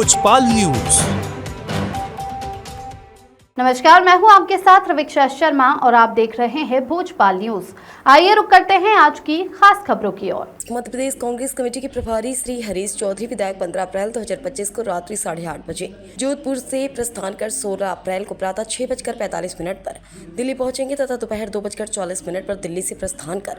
Bhojpal news. नमस्कार, मैं हूं आपके साथ रविक्षा शर्मा और आप देख रहे हैं भोजपाल न्यूज। आइए रुक करते हैं आज की खास खबरों की ओर। मध्य प्रदेश कांग्रेस कमेटी के प्रभारी श्री हरीश चौधरी विधायक 15 अप्रैल 2025 को रात्रि 8:30 बजे जोधपुर से प्रस्थान कर 16 अप्रैल को प्रातः 6:45 पर दिल्ली पहुंचेंगे तथा दोपहर 2:40 पर दिल्ली से प्रस्थान कर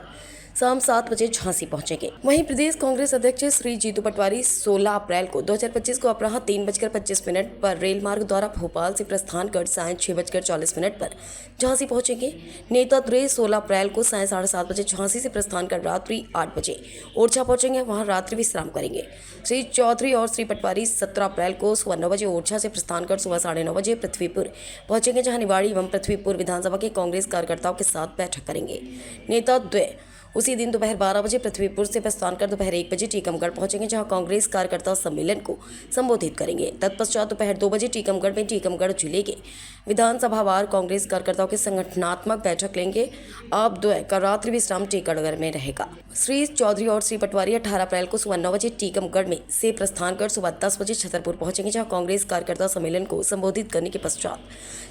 शाम 7 बजे झांसी पहुंचेंगे। वहीं प्रदेश कांग्रेस अध्यक्ष श्री जीतू पटवारी 16 अप्रैल को 2025 को अपराह 3:25 पर रेल मार्ग द्वारा भोपाल से प्रस्थान कर सायं 6:40 पर झांसी पहुंचेंगे। नेता द्वे 16 अप्रैल को सायं 7:30 बजे झांसी से प्रस्थान कर रात्रि 8 बजे ओरछा पहुंचेंगे, वहां रात्रि विश्राम करेंगे। श्री चौधरी और श्री पटवारी 17 अप्रैल को सुबह 9 बजे ओरछा से प्रस्थान कर सुबह 9:30 बजे पृथ्वीपुर पहुंचेंगे, जहां निवाड़ी एवं पृथ्वीपुर विधानसभा के कांग्रेस कार्यकर्ताओं के साथ बैठक करेंगे। नेता द्वय उसी दिन दोपहर 12 बजे पृथ्वीपुर से प्रस्थान कर दोपहर 1 बजे टीकमगढ़ पहुंचेंगे, जहां कांग्रेस कार्यकर्ता सम्मेलन को संबोधित करेंगे। तत्पश्चात दोपहर 2 बजे टीकमगढ़ में टीकमगढ़ जिले के विधानसभावार कांग्रेस कार्यकर्ताओं की संगठनात्मक बैठक लेंगे। आप द्वय का रात्रि विश्राम टीकमगढ़ में रहेगा। श्री चौधरी और श्री पटवारी 18 अप्रैल को सुबह 9 बजे टीकमगढ़ में से प्रस्थान कर सुबह 10 बजे छतरपुर पहुंचेंगे, जहां कांग्रेस कार्यकर्ता सम्मेलन को संबोधित करने के पश्चात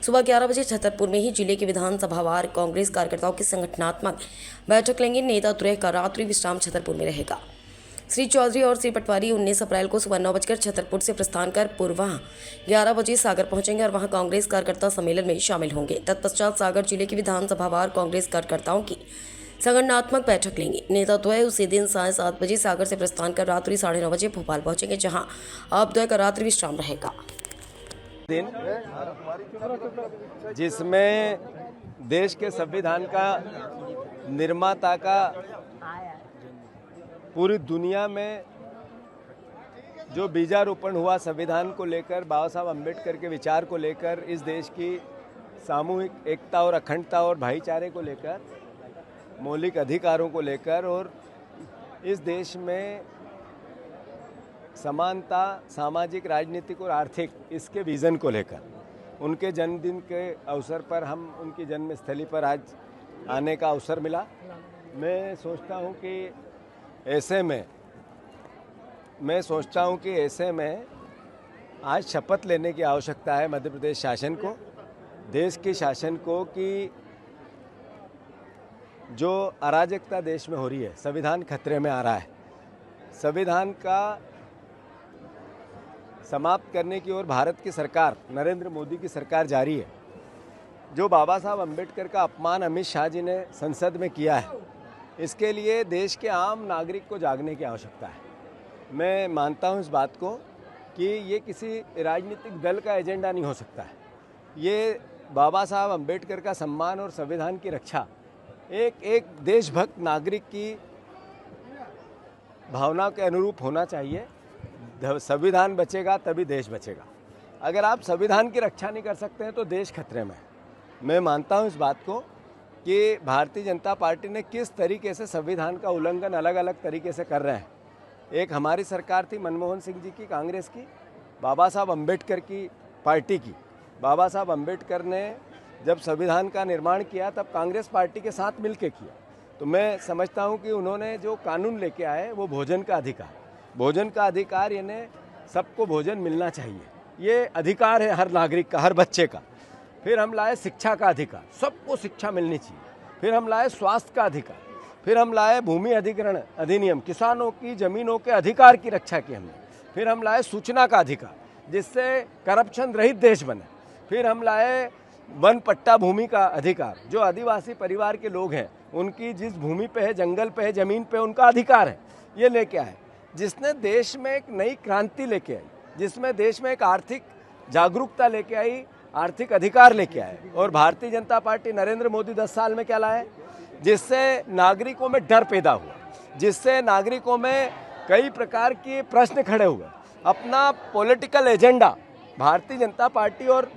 सुबह 11 बजे छतरपुर में ही जिले के विधानसभावार कांग्रेस कार्यकर्ताओं की संगठनात्मक बैठक लेंगे। नेता द्वय का रात्रि विश्राम छतरपुर में रहेगा। श्री चौधरी और श्री पटवारी 19 अप्रैल को सुबह 9 बजकर छतरपुर से प्रस्थान कर पूर्व 11 बजे सागर पहुंचेंगे और वहां कांग्रेस कार्यकर्ता सम्मेलन में शामिल होंगे। तत्पश्चात सागर जिले के विधानसभावार कांग्रेस कार्यकर्ताओं की संगठनात्मक बैठक लेंगे। नेता द्वय उसी दिन 7:30 बजे सागर से प्रस्थान कर रात्रि 9:30 बजे भोपाल पहुंचेंगे, जहां आप द्वय का रात्रि विश्राम रहेगा। दिन जिसमें देश के संविधान का निर्माता का पूरी दुनिया में जो बीजारोपण हुआ संविधान को लेकर, बाबा साहब अम्बेडकर के विचार को लेकर, इस देश की सामूहिक एकता और अखंडता और भाईचारे को लेकर, मौलिक अधिकारों को लेकर और इस देश में समानता, सामाजिक, राजनीतिक और आर्थिक, इसके विज़न को लेकर उनके जन्मदिन के अवसर पर हम उनकी जन्मस्थली पर आज आने का अवसर मिला। मैं सोचता हूं कि ऐसे में आज शपथ लेने की आवश्यकता है मध्य प्रदेश शासन को, देश के शासन को, कि जो अराजकता देश में हो रही है, संविधान खतरे में आ रहा है, संविधान का समाप्त करने की ओर भारत की सरकार, नरेंद्र मोदी की सरकार जारी है। जो बाबा साहब अम्बेडकर का अपमान अमित शाह जी ने संसद में किया है, इसके लिए देश के आम नागरिक को जागने की आवश्यकता है। मैं मानता हूं इस बात को कि ये किसी राजनीतिक दल का एजेंडा नहीं हो सकता है। ये बाबा साहब अम्बेडकर का सम्मान और संविधान की रक्षा एक देशभक्त नागरिक की भावना के अनुरूप होना चाहिए। संविधान बचेगा तभी देश बचेगा। अगर आप संविधान की रक्षा नहीं कर सकते हैं तो देश खतरे में है। मैं मानता हूं इस बात को कि भारतीय जनता पार्टी ने किस तरीके से संविधान का उल्लंघन अलग अलग तरीके से कर रहे हैं। एक हमारी सरकार थी मनमोहन सिंह जी की, कांग्रेस की, बाबा साहब अम्बेडकर की पार्टी की। बाबा साहब अम्बेडकर ने जब संविधान का निर्माण किया तब कांग्रेस पार्टी के साथ मिलकर किया। तो मैं समझता हूं कि उन्होंने जो कानून लेके आए वो भोजन का अधिकार, यानी सबको भोजन मिलना चाहिए, ये अधिकार है हर नागरिक का, हर बच्चे का। फिर हम लाए शिक्षा का अधिकार, सबको शिक्षा मिलनी चाहिए। फिर हम लाए स्वास्थ्य का अधिकार। फिर हम लाए भूमि अधिग्रहण अधिनियम, किसानों की ज़मीनों के अधिकार की रक्षा की हमने। फिर हम लाए सूचना का अधिकार, जिससे करप्शन रहित देश बने। फिर हम लाए वन पट्टा भूमि का अधिकार, जो आदिवासी परिवार के लोग हैं उनकी जिस भूमि पे है, जंगल पे है, ज़मीन पे उनका अधिकार है, ये लेके आए, जिसने देश में एक नई क्रांति लेके आई, जिसमें देश में एक आर्थिक जागरूकता लेके आई, आर्थिक अधिकार लेके आए। और भारतीय जनता पार्टी, नरेंद्र मोदी 10 साल में क्या लाए, जिससे नागरिकों में डर पैदा हुआ, जिससे नागरिकों में कई प्रकार के प्रश्न खड़े हुए। अपना political agenda, Bharatiya Janata party और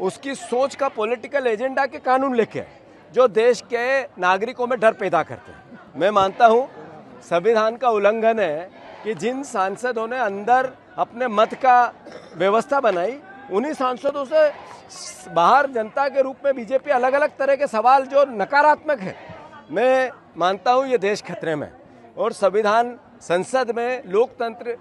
उसकी सोच का पॉलिटिकल एजेंडा के कानून लेके आए, जो देश के नागरिकों में डर पैदा करते हैं। मैं मानता हूं संविधान का उल्लंघन है कि जिन सांसदों ने अंदर अपने मत का व्यवस्था बनाई, उन्हीं सांसदों से बाहर जनता के रूप में बीजेपी अलग अलग तरह के सवाल जो नकारात्मक है, मैं मानता हूं ये देश खतरे में। और संविधान, संसद में लोकतंत्र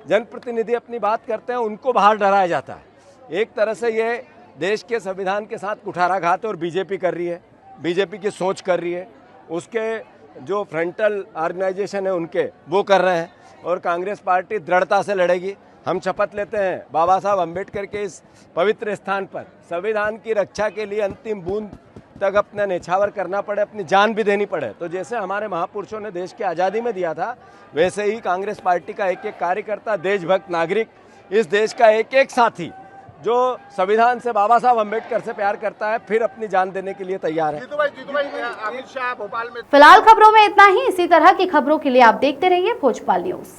जनप्रतिनिधि अपनी बात करते हैं, उनको बाहर डराया जाता है। एक तरह से ये देश के संविधान के साथ कुठाराघात और बीजेपी कर रही है, बीजेपी की सोच कर रही है, उसके जो फ्रंटल ऑर्गेनाइजेशन है उनके वो कर रहे हैं, और कांग्रेस पार्टी दृढ़ता से लड़ेगी। हम शपथ लेते हैं बाबा साहब अम्बेडकर के इस पवित्र स्थान पर संविधान की रक्षा के लिए अंतिम बूंद तक अपना न्यौछावर करना पड़े, अपनी जान भी देनी पड़े। तो जैसे हमारे महापुरुषों ने देश की आज़ादी में दिया था, वैसे ही कांग्रेस पार्टी का एक एक कार्यकर्ता, देशभक्त नागरिक, इस देश का एक एक साथी जो संविधान से, बाबा साहब अम्बेडकर से प्यार करता है, फिर अपनी जान देने के लिए तैयार है। जीतू भाई, अमित शाह भोपाल में। फिलहाल खबरों में इतना ही। इसी तरह की खबरों के लिए आप देखते रहिए भोजपाल न्यूज।